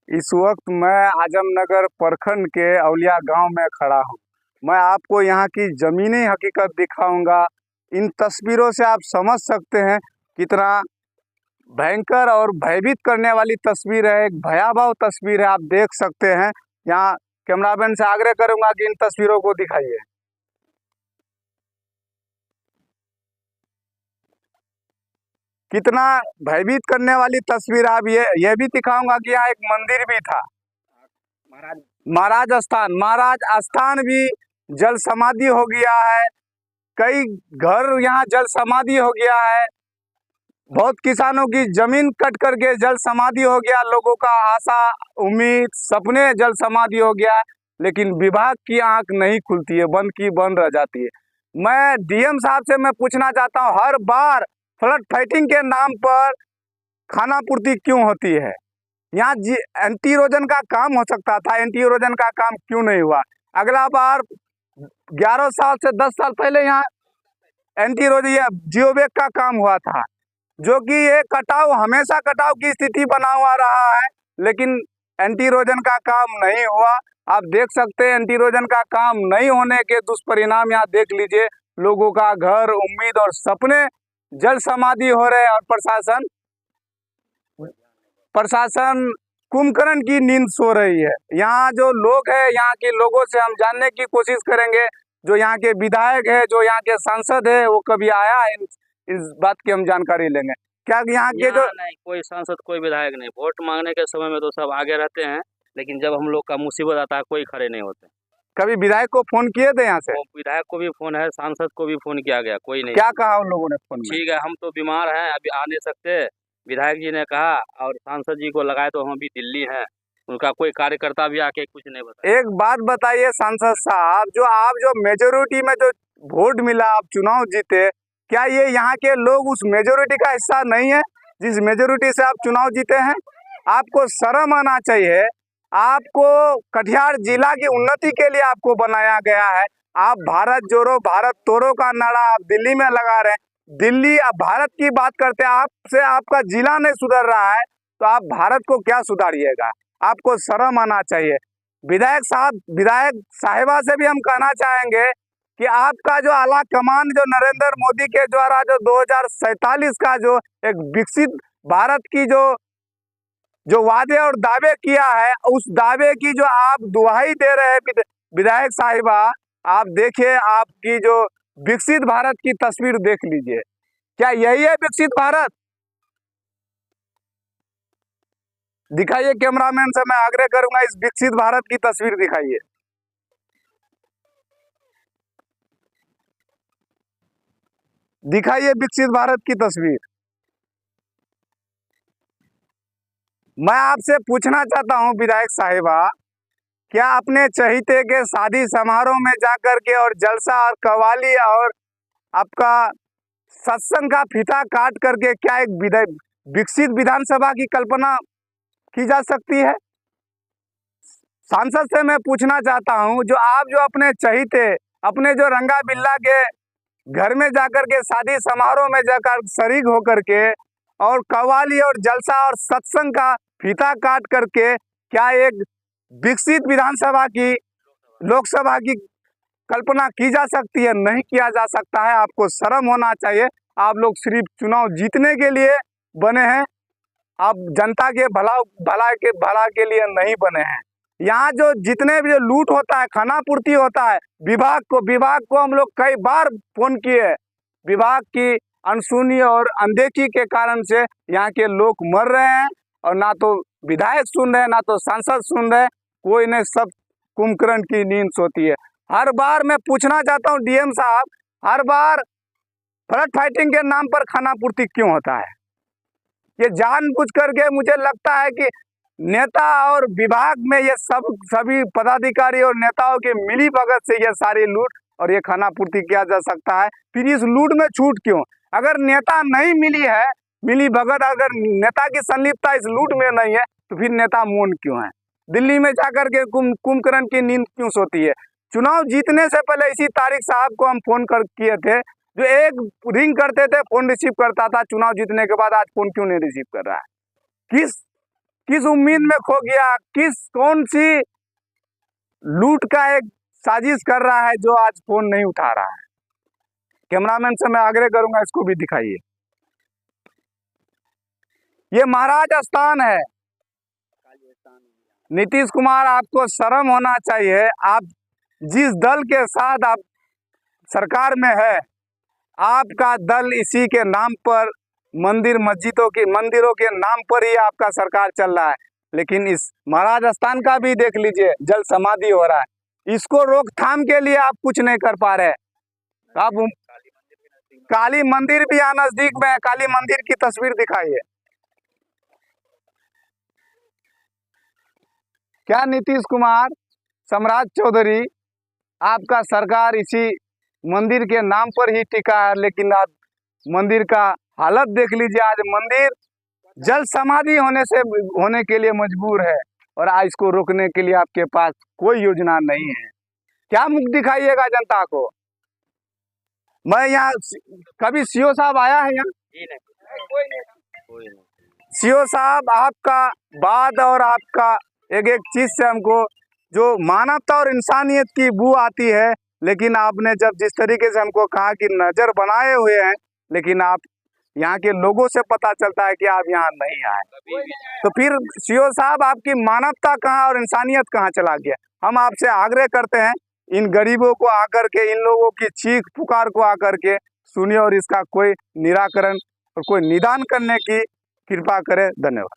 इस वक्त मैं आजमनगर प्रखंड के औलिया गांव में खड़ा हूं। मैं आपको यहाँ की ज़मीनी हकीकत दिखाऊंगा। इन तस्वीरों से आप समझ सकते हैं कितना भयंकर और भयभीत करने वाली तस्वीर है। एक भयावह तस्वीर है, आप देख सकते हैं। यहाँ कैमरामैन से आग्रह करूंगा कि इन तस्वीरों को दिखाइए। कितना भयभीत करने वाली तस्वीर। आप ये भी दिखाऊंगा कि यहाँ एक मंदिर भी था, महाराज स्थान भी जल समाधि हो गया है। कई घर यहाँ जल समाधि हो गया है। बहुत किसानों की जमीन कट करके जल समाधि हो गया। लोगों का आशा, उम्मीद, सपने जल समाधि हो गया। लेकिन विभाग की आंख नहीं खुलती है, बंद की बंद रह जाती है। मैं डीएम साहब से मैं पूछना चाहता हूँ, हर बार फ्लड फाइटिंग के नाम पर खाना पूर्ति क्यों होती है? यहाँ एंटी इरोजन का काम हो सकता था, एंटी इरोजन का काम क्यों नहीं हुआ? अगला बार 11 साल से 10 साल पहले यहाँ एंटी इरोजन जियोबैग का काम हुआ था, जो कि ये कटाव, हमेशा कटाव की स्थिति बना हुआ रहा है। लेकिन एंटी इरोजन का काम नहीं हुआ। आप देख सकते हैं एंटी इरोजन का काम नहीं होने के दुष्परिणाम यहाँ देख लीजिए। लोगों का घर, उम्मीद और सपने जल समाधि हो रहे हैं और प्रशासन कुंभकर्ण की नींद सो रही है। यहाँ जो लोग हैं, यहाँ के लोगों से हम जानने की कोशिश करेंगे। जो यहाँ के विधायक है, जो यहाँ के सांसद है, वो कभी आया है, इस बात की हम जानकारी लेंगे। क्या यहाँ के जो नहीं, कोई सांसद, कोई विधायक नहीं। वोट मांगने के समय में तो सब आगे रहते हैं, लेकिन जब हम लोग का मुसीबत आता है कोई खड़े नहीं होते। कभी विधायक को फोन किए थे यहाँ से? वो विधायक को भी फोन है, सांसद को भी फोन किया गया, कोई नहीं। क्या कहा उन लोगों ने फोन में? ठीक है, हम तो बीमार हैं, अभी आ नहीं सकते, विधायक जी ने कहा। और सांसद जी को लगाए तो हम अभी दिल्ली हैं, उनका कोई कार्यकर्ता भी आके कुछ नहीं बता। एक बात बताइए सांसद साहब, जो मेजोरिटी में जो वोट मिला, आप चुनाव जीते, क्या ये यहाँ के लोग उस मेजोरिटी का हिस्सा नहीं है जिस मेजोरिटी से आप चुनाव जीते हैं? आपको शर्म आना चाहिए। आपको कटिहार जिला की उन्नति के लिए आपको बनाया गया है। आप भारत जोड़ो भारत तोड़ो का नारा आप दिल्ली में लगा रहे हैं। दिल्ली अब भारत की बात करते हैं, आपसे आपका जिला नहीं सुधर रहा है तो आप भारत को क्या सुधारिएगा? आपको शर्म आना चाहिए। विधायक साहिबा से भी हम कहना चाहेंगे कि आपका जो आला कमान, जो नरेंद्र मोदी के द्वारा जो 2047 का जो एक विकसित भारत की जो वादे और दावे किया है, उस दावे की जो आप दुहाई दे रहे हैं विधायक साहिबा, आप देखिए, आपकी जो विकसित भारत की तस्वीर देख लीजिए। क्या यही है विकसित भारत? दिखाइए, कैमरामैन से मैं आग्रह करूंगा, इस विकसित भारत की तस्वीर दिखाइए। दिखाइए विकसित भारत की तस्वीर। मैं आपसे पूछना चाहता हूं विधायक साहिबा, क्या अपने चहीते के शादी समारोह में जाकर के और जलसा और कव्वाली और आपका सत्संग का फीता काट करके क्या एक विकसित विधानसभा की कल्पना की जा सकती है? सांसद से मैं पूछना चाहता हूं, जो अपने चहीते, अपने जो रंगा बिल्ला के घर में जाकर के शादी समारोह में जाकर शरीक होकर के और कव्वाली और जलसा और सत्संग का फीता काट करके क्या एक विकसित विधानसभा की, लोकसभा की कल्पना की जा सकती है? नहीं किया जा सकता है। आपको शर्म होना चाहिए। आप लोग सिर्फ चुनाव जीतने के लिए बने हैं, आप जनता के भला के लिए नहीं बने हैं। यहाँ जो जितने भी लूट होता है, खाना पूर्ति होता है, विभाग को हम लोग कई बार फोन किए। विभाग की अनसुनी और अनदेखी के कारण से यहाँ के लोग मर रहे हैं और ना तो विधायक सुन रहे हैं, ना तो सांसद सुन रहे हैं। कोई नहीं, सब कुंभकर्ण की नींद सोती है। हर बार मैं पूछना चाहता हूँ डीएम साहब, हर बार फ्लड फाइटिंग के नाम पर खाना पूर्ति क्यों होता है? ये जानबूझ करके, मुझे लगता है कि नेता और विभाग में ये सभी पदाधिकारी और नेताओं के मिली भगत से ये सारी लूट और ये खाना पूर्ति किया जा सकता है। फिर इस लूट में छूट क्यों? अगर नेता नहीं मिली है, मिली भगत, अगर नेता की संलिप्तता इस लूट में नहीं है तो फिर नेता मौन क्यों है? दिल्ली में जाकर के कुंभकर्ण की नींद क्यों सोती है? चुनाव जीतने से पहले इसी तारिक साहब को हम फोन कर किए थे, जो एक रिंग करते थे फोन रिसीव करता था। चुनाव जीतने के बाद आज फोन क्यों नहीं रिसीव कर रहा है? किस उम्मीद में खो गया, कौन सी लूट का एक साजिश कर रहा है जो आज फोन नहीं उठा रहा है। कैमरामैन से मैं आग्रह करूंगा इसको भी दिखाइए। ये महाराज स्थान है। नीतीश कुमार, आपको शर्म होना चाहिए। आप जिस दल के साथ आप सरकार में है, आपका दल इसी के नाम पर मंदिरों के नाम पर ही आपका सरकार चल रहा है। लेकिन इस महाराज स्थान का भी देख लीजिए, जल समाधि हो रहा है। इसको रोकथाम के लिए आप कुछ नहीं कर पा रहे। आप काली मंदिर भी यहाँ नजदीक में है, काली मंदिर की तस्वीर दिखाइए। क्या नीतीश कुमार, सम्राट चौधरी, आपका सरकार इसी मंदिर के नाम पर ही टिका है, लेकिन आज मंदिर का हालत देख लीजिए। आज मंदिर जल समाधि होने के लिए मजबूर है और आज इसको रोकने के लिए आपके पास कोई योजना नहीं है। क्या मुख दिखाइएगा जनता को। मैं यहाँ कभी सीओ साहब आया है यहाँ? सीओ साहब, आपका बात और आपका एक चीज से हमको जो मानवता और इंसानियत की बू आती है, लेकिन आपने जब जिस तरीके से हमको कहा कि नजर बनाए हुए हैं, लेकिन आप यहाँ के लोगों से पता चलता है कि आप यहाँ नहीं आए। तो फिर सीओ साहब, आपकी मानवता कहाँ और इंसानियत कहाँ चला गया? हम आपसे आग्रह करते हैं, इन गरीबों को आकर के, इन लोगों की चीख पुकार को आकर के सुनिए और इसका कोई निराकरण और कोई निदान करने की कृपा करें। धन्यवाद।